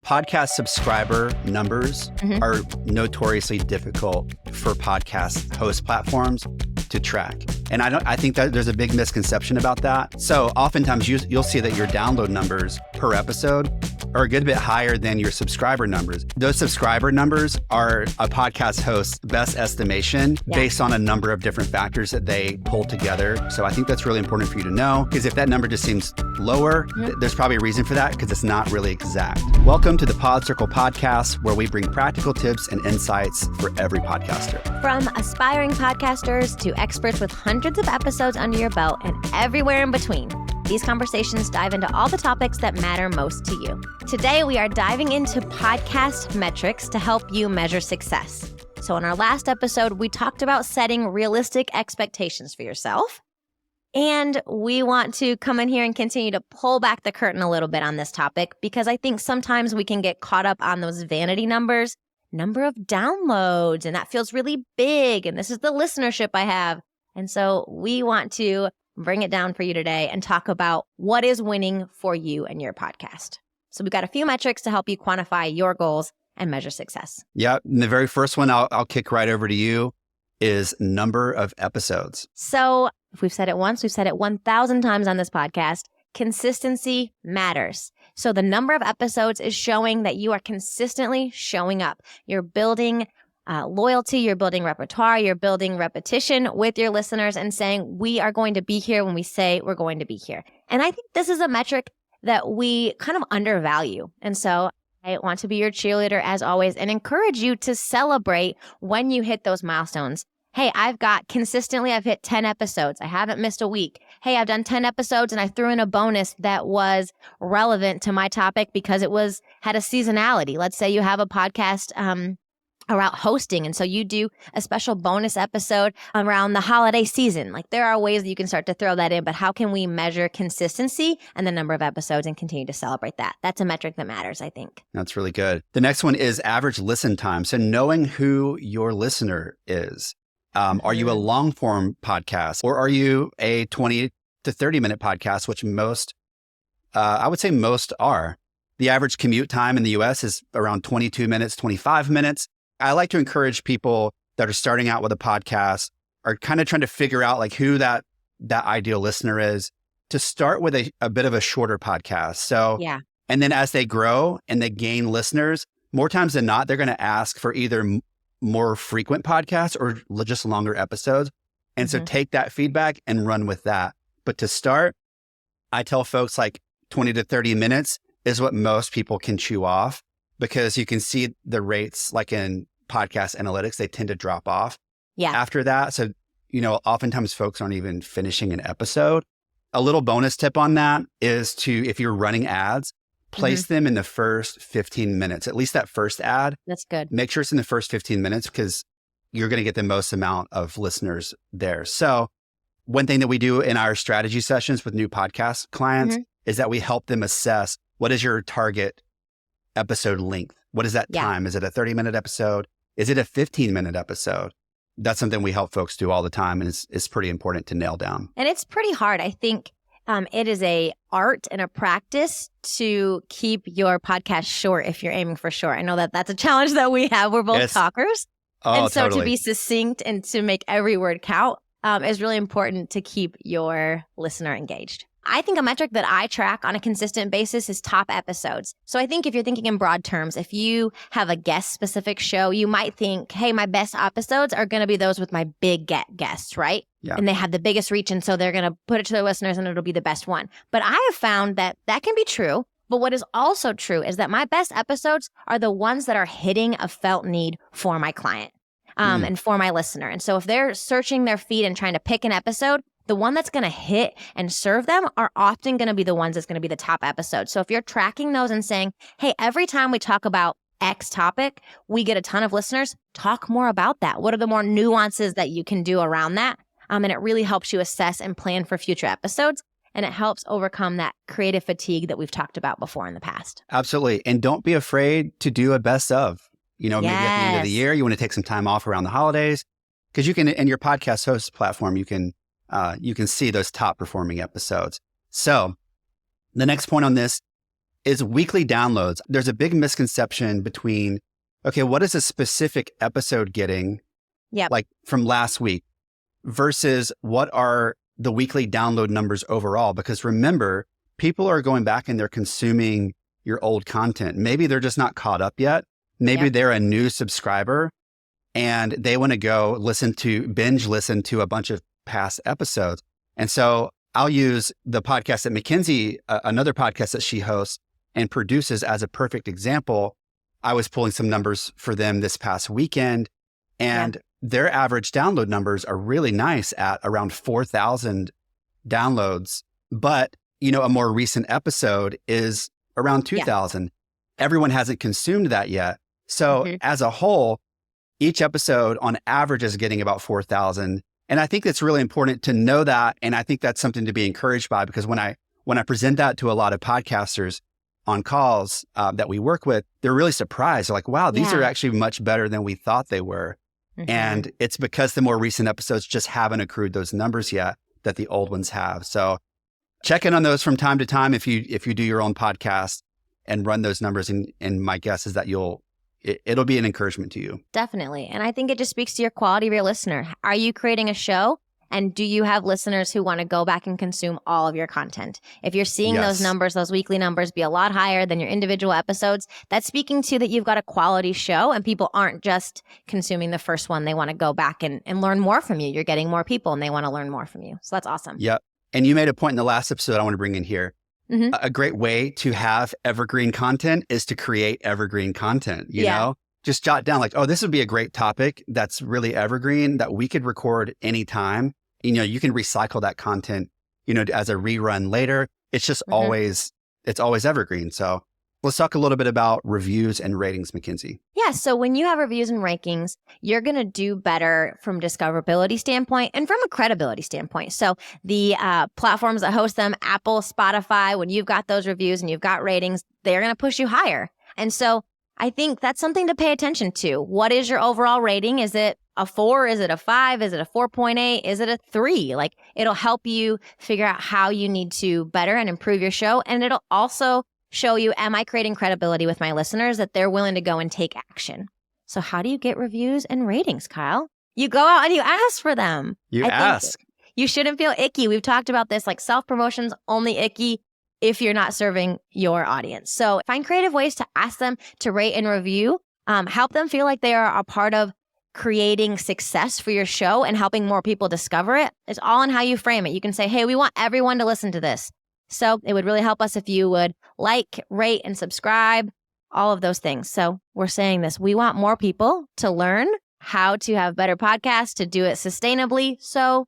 podcast subscriber numbers are notoriously difficult for podcast host platforms to track. And I think that there's a big misconception about that. So oftentimes you'll see that your download numbers per episode are a good bit higher than your subscriber numbers. Those subscriber numbers are a podcast host's best estimation based on a number of different factors that they pull together. So I think that's really important for you to know, because if that number just seems lower, there's probably a reason for that, because it's not really exact. Welcome to the Pod Circle podcast, where we bring practical tips and insights for every podcaster. From aspiring podcasters to experts with hundreds of episodes under your belt and everywhere in between, these conversations dive into all the topics that matter most to you. Today, we are diving into podcast metrics to help you measure success. So in our last episode, we talked about setting realistic expectations for yourself. And we want to come in here and continue to pull back the curtain a little bit on this topic, because I think sometimes we can get caught up on those vanity numbers, number of downloads, and that feels really big. And this is the listenership I have. And so we want to bring it down for you today and talk about what is winning for you and your podcast. So we've got a few metrics to help you quantify your goals and measure success. Yeah. And the very first one I'll kick right over to you is number of episodes. So if we've said it once, we've said it 1,000 times on this podcast. Consistency matters. So the number of episodes is showing that you are consistently showing up. You're building loyalty, you're building repertoire, you're building repetition with your listeners and saying, we are going to be here when we say we're going to be here. And I think this is a metric that we kind of undervalue. And so I want to be your cheerleader as always and encourage you to celebrate when you hit those milestones. Hey, I've hit 10 episodes. I haven't missed a week. Hey, I've done 10 episodes and I threw in a bonus that was relevant to my topic because it had a seasonality. Let's say you have a podcast around hosting, and so you do a special bonus episode around the holiday season. Like, there are ways that you can start to throw that in, but how can we measure consistency and the number of episodes and continue to celebrate that? That's a metric that matters, I think. That's really good. The next one is average listen time. So knowing who your listener is. Are you a long form podcast, or are you a 20 to 30 minute podcast, which I would say most are. The average commute time in the US is around 22 minutes, 25 minutes. I like to encourage people that are starting out with a podcast, are kind of trying to figure out like who that ideal listener is, to start with a bit of a shorter podcast. So, and then as they grow and they gain listeners, more times than not, they're going to ask for either more frequent podcasts or just longer episodes. And so take that feedback and run with that. But to start, I tell folks like 20 to 30 minutes is what most people can chew off, because you can see the rates like in podcast analytics, they tend to drop off after that. So, oftentimes folks aren't even finishing an episode. A little bonus tip on that is if you're running ads, place them in the first 15 minutes, at least that first ad. That's good. Make sure it's in the first 15 minutes because you're going to get the most amount of listeners there. So one thing that we do in our strategy sessions with new podcast clients is that we help them assess, what is your target episode length? What is that time? Is it a 30-minute episode? Is it a 15-minute episode? That's something we help folks do all the time, and it's pretty important to nail down. And it's pretty hard. I think it is a art and a practice to keep your podcast short if you're aiming for short. I know that that's a challenge that we have. We're both talkers. And so to be succinct and to make every word count is really important to keep your listener engaged. I think a metric that I track on a consistent basis is top episodes. So I think if you're thinking in broad terms, if you have a guest specific show, you might think, hey, my best episodes are going to be those with my big guests, right? Yeah. And they have the biggest reach. And so they're going to put it to their listeners and it'll be the best one. But I have found that can be true. But what is also true is that my best episodes are the ones that are hitting a felt need for my client and for my listener. And so if they're searching their feed and trying to pick an episode, the one that's going to hit and serve them are often going to be the ones that's going to be the top episode. So if you're tracking those and saying, hey, every time we talk about X topic, we get a ton of listeners, talk more about that. What are the more nuances that you can do around that? And it really helps you assess and plan for future episodes. And it helps overcome that creative fatigue that we've talked about before in the past. Absolutely. And don't be afraid to do a best of. Maybe at the end of the year, you want to take some time off around the holidays, because you can, in your podcast host platform, you can see those top performing episodes. So the next point on this is weekly downloads. There's a big misconception between, okay, what is a specific episode getting like from last week versus what are the weekly download numbers overall? Because remember, people are going back and they're consuming your old content. Maybe they're just not caught up yet. Maybe they're a new subscriber and they want to go binge listen to a bunch of past episodes. And so I'll use the podcast that Mackenzie, another podcast that she hosts and produces, as a perfect example. I was pulling some numbers for them this past weekend, and their average download numbers are really nice at around 4,000 downloads. But, a more recent episode is around 2,000. Everyone hasn't consumed that yet. So as a whole, each episode on average is getting about 4,000. And I think it's really important to know that. And I think that's something to be encouraged by, because when I present that to a lot of podcasters on calls that we work with, they're really surprised. They're like, wow, these are actually much better than we thought they were. And it's because the more recent episodes just haven't accrued those numbers yet that the old ones have. So check in on those from time to time if you do your own podcast and run those numbers. And my guess is that it'll be an encouragement to you. Definitely. And I think it just speaks to your quality of your listener. Are you creating a show? And do you have listeners who want to go back and consume all of your content? If you're seeing those numbers, those weekly numbers be a lot higher than your individual episodes, that's speaking to that you've got a quality show and people aren't just consuming the first one. They want to go back and learn more from you. You're getting more people and they want to learn more from you. So that's awesome. Yep. And you made a point in the last episode I want to bring in here. A great way to have evergreen content is to create evergreen content, you know? Just jot down like, oh, this would be a great topic that's really evergreen that we could record anytime. You can recycle that content, as a rerun later. It's just always evergreen. So let's talk a little bit about reviews and ratings, Mackenzie. Yeah. So when you have reviews and rankings, you're going to do better from discoverability standpoint and from a credibility standpoint. So the platforms that host them, Apple, Spotify, when you've got those reviews and you've got ratings, they're going to push you higher. And so I think that's something to pay attention to. What is your overall rating? Is it a 4? Is it a 5? Is it a 4.8? Is it a 3? Like, it'll help you figure out how you need to better and improve your show. And it'll also show you, am I creating credibility with my listeners that they're willing to go and take action? So how do you get reviews and ratings, Kyle? You go out and you ask for them. You ask. You shouldn't feel icky. We've talked about this, like self-promotion's only icky if you're not serving your audience. So find creative ways to ask them to rate and review. Help them feel like they are a part of creating success for your show and helping more people discover it. It's all in how you frame it. You can say, hey, we want everyone to listen to this. So it would really help us if you would like, rate, and subscribe, all of those things. So we're saying this. We want more people to learn how to have better podcasts, to do it sustainably. So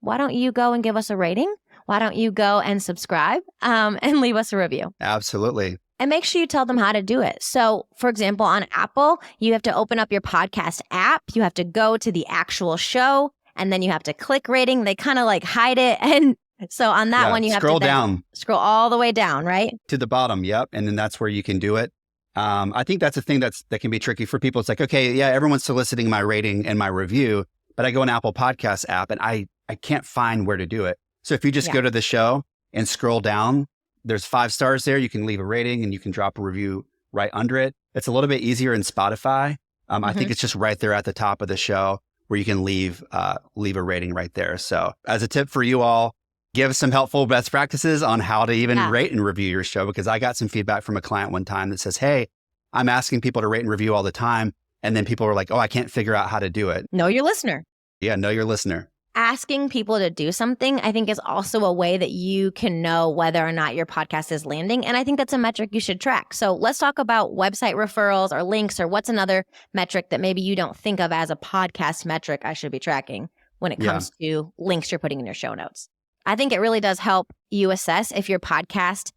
why don't you go and give us a rating? Why don't you go and subscribe and leave us a review? Absolutely. And make sure you tell them how to do it. So, for example, on Apple, you have to open up your podcast app. You have to go to the actual show, and then you have to click rating. They kind of like hide it. And so on that one, you have to scroll all the way down, right? To the bottom. Yep. And then that's where you can do it. I think that's a thing that can be tricky for people. It's like, okay, yeah, everyone's soliciting my rating and my review, but I go on Apple Podcast app and I can't find where to do it. So if you just go to the show and scroll down, there's 5 stars there. You can leave a rating and you can drop a review right under it. It's a little bit easier in Spotify. I think it's just right there at the top of the show where you can leave a rating right there. So as a tip for you all, give some helpful best practices on how to even rate and review your show, because I got some feedback from a client one time that says, hey, I'm asking people to rate and review all the time. And then people were like, oh, I can't figure out how to do it. Know your listener. Yeah, know your listener. Asking people to do something, I think, is also a way that you can know whether or not your podcast is landing. And I think that's a metric you should track. So let's talk about website referrals or links, or what's another metric that maybe you don't think of as a podcast metric I should be tracking when it comes to links you're putting in your show notes. I think it really does help you assess if your podcast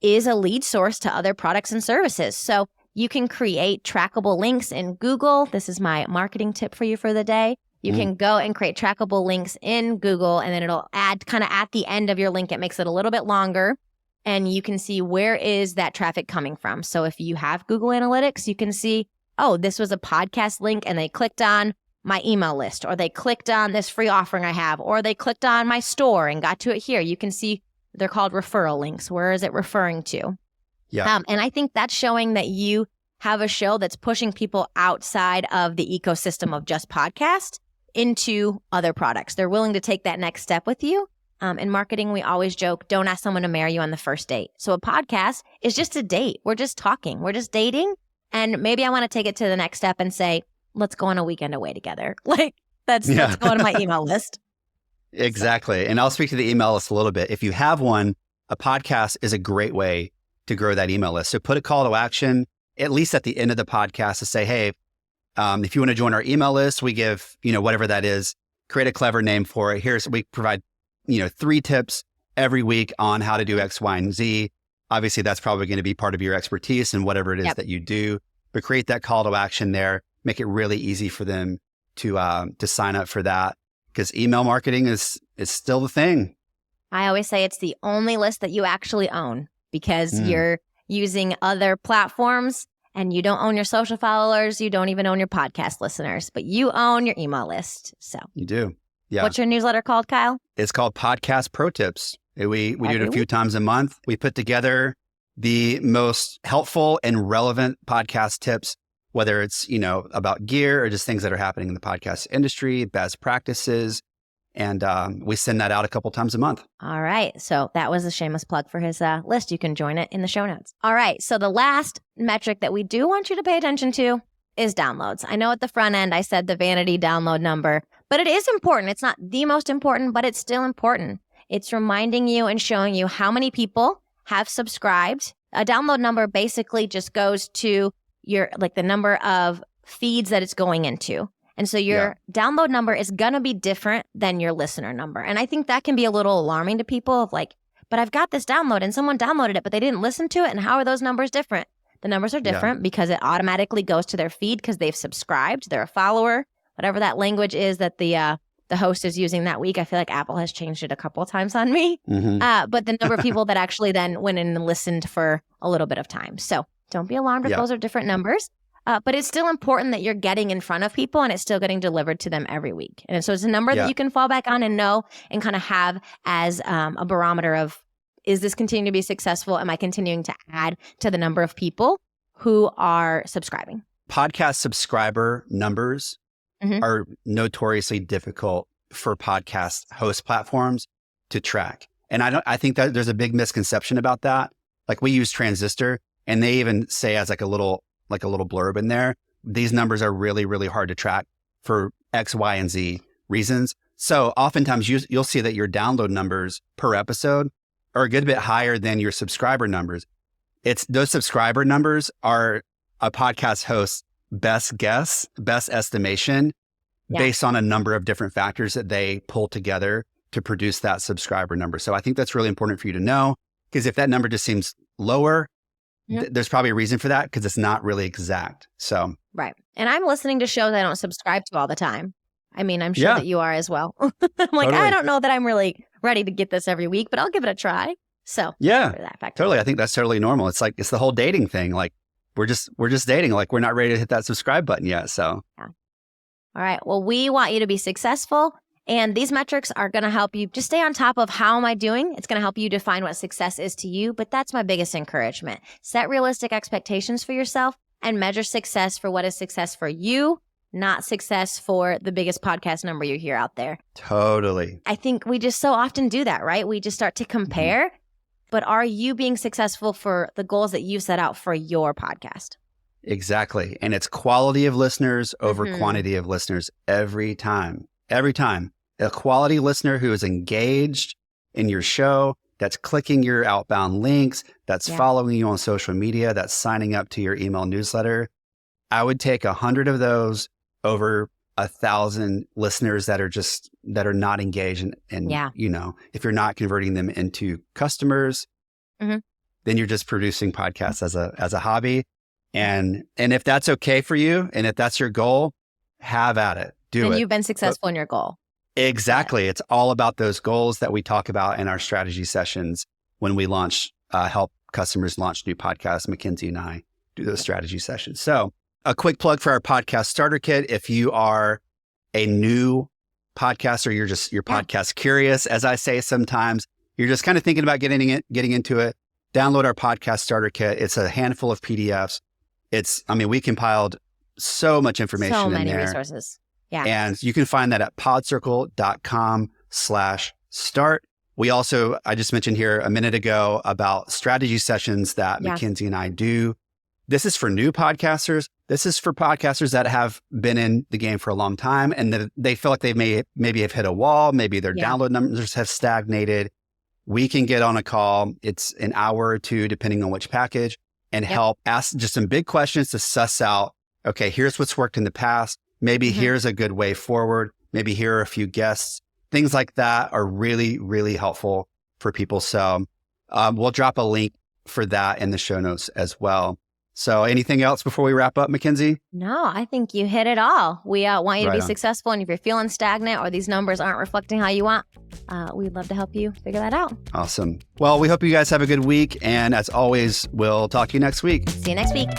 is a lead source to other products and services. So you can create trackable links in Google. This is my marketing tip for you for the day. You can go and create trackable links in Google, and then it'll add kind of at the end of your link. It makes it a little bit longer, and you can see where is that traffic coming from. So if you have Google Analytics, you can see, oh, this was a podcast link and they clicked on my email list, or they clicked on this free offering I have, or they clicked on my store and got to it here. You can see they're called referral links. Where is it referring to? Yeah. And I think that's showing that you have a show that's pushing people outside of the ecosystem of just podcast into other products. They're willing to take that next step with you. In marketing, we always joke, don't ask someone to marry you on the first date. So a podcast is just a date. We're just talking. We're just dating. And maybe I want to take it to the next step and say, let's go on a weekend away together. Like let's go on my email list. Exactly. And I'll speak to the email list a little bit. If you have one, a podcast is a great way to grow that email list. So put a call to action, at least at the end of the podcast, to say, hey, if you want to join our email list, we give, whatever that is, create a clever name for it. We provide, 3 tips every week on how to do X, Y, and Z. Obviously, that's probably going to be part of your expertise and whatever it is that you do, but create that call to action there. Make it really easy for them to sign up for that, because email marketing is still the thing. I always say it's the only list that you actually own, because you're using other platforms and you don't own your social followers. You don't even own your podcast listeners, but you own your email list. So you do. Yeah. What's your newsletter called, Kyle? It's called Podcast Pro Tips. We do it a few times a month. We put together the most helpful and relevant podcast tips, whether it's, about gear or just things that are happening in the podcast industry, best practices. And we send that out a couple times a month. All right. So that was a shameless plug for his list. You can join it in the show notes. All right. So the last metric that we do want you to pay attention to is downloads. I know at the front end, I said the vanity download number, but it is important. It's not the most important, but it's still important. It's reminding you and showing you how many people have subscribed. A download number basically just goes to the number of feeds that it's going into. And so your download number is going to be different than your listener number. And I think that can be a little alarming to people of like, but I've got this download and someone downloaded it, but they didn't listen to it. And how are those numbers different? The numbers are different because it automatically goes to their feed because they've subscribed. They're a follower, whatever that language is that the host is using that week. I feel like Apple has changed it a couple of times on me. But the number of people that actually then went in and listened for a little bit of time. So don't be alarmed if those are different numbers. But it's still important that you're getting in front of people and it's still getting delivered to them every week. And so it's a number that you can fall back on and know and kind of have as a barometer of, is this continuing to be successful? Am I continuing to add to the number of people who are subscribing? Podcast subscriber numbers are notoriously difficult for podcast host platforms to track. And I think that there's a big misconception about that. Like we use Transistor and they even say as like a little blurb in there, these numbers are really, really hard to track for X, Y, and Z reasons. So oftentimes you'll see that your download numbers per episode are a good bit higher than your subscriber numbers. Those subscriber numbers are a podcast host's best guess, best estimation based on a number of different factors that they pull together to produce that subscriber number. So I think that's really important for you to know, because if that number just seems lower, there's probably a reason for that, because it's not really exact. So right. And I'm listening to shows I don't subscribe to all the time. I mean, I'm sure that you are as well. I'm like, totally. I don't know that I'm really ready to get this every week, but I'll give it a try. So totally. I think that's totally normal. It's like, it's the whole dating thing. Like we're just dating. Like we're not ready to hit that subscribe button yet. So. Yeah. All right. Well, we want you to be successful. And these metrics are going to help you just stay on top of how am I doing? It's going to help you define what success is to you. But that's my biggest encouragement. Set realistic expectations for yourself and measure success for what is success for you, not success for the biggest podcast number you hear out there. Totally. I think we just so often do that, right? We just start to compare. But are you being successful for the goals that you set out for your podcast? Exactly. And it's quality of listeners over quantity of listeners every time. Every time. A quality listener who is engaged in your show, that's clicking your outbound links, that's following you on social media, that's signing up to your email newsletter. I would take 100 of those over 1,000 listeners that are not engaged. And if you're not converting them into customers, then you're just producing podcasts as a hobby. And if that's okay for you, and if that's your goal, have at it. Do it. And you've been successful in your goal. Exactly. It's all about those goals that we talk about in our strategy sessions when we help customers launch new podcasts. Mackenzie and I do those strategy sessions. So a quick plug for our podcast starter kit. If you are a new podcaster, you're podcast curious, as I say sometimes, you're just kind of thinking about getting into it. download our podcast starter kit. It's a handful of PDFs. We compiled so much information in there. So many resources. Yeah. And you can find that at podcircle.com/start. We also, I just mentioned here a minute ago about strategy sessions that Mackenzie and I do. This is for new podcasters. This is for podcasters that have been in the game for a long time and they feel like they maybe have hit a wall. Maybe their download numbers have stagnated. We can get on a call. It's an hour or two, depending on which package, and help ask just some big questions to suss out, okay, here's what's worked in the past. Maybe here's a good way forward. Maybe here are a few guests. Things like that are really, really helpful for people. So we'll drop a link for that in the show notes as well. So anything else before we wrap up, Mackenzie? No, I think you hit it all. We want you to be successful. And if you're feeling stagnant or these numbers aren't reflecting how you want, we'd love to help you figure that out. Awesome. Well, we hope you guys have a good week. And as always, we'll talk to you next week. See you next week.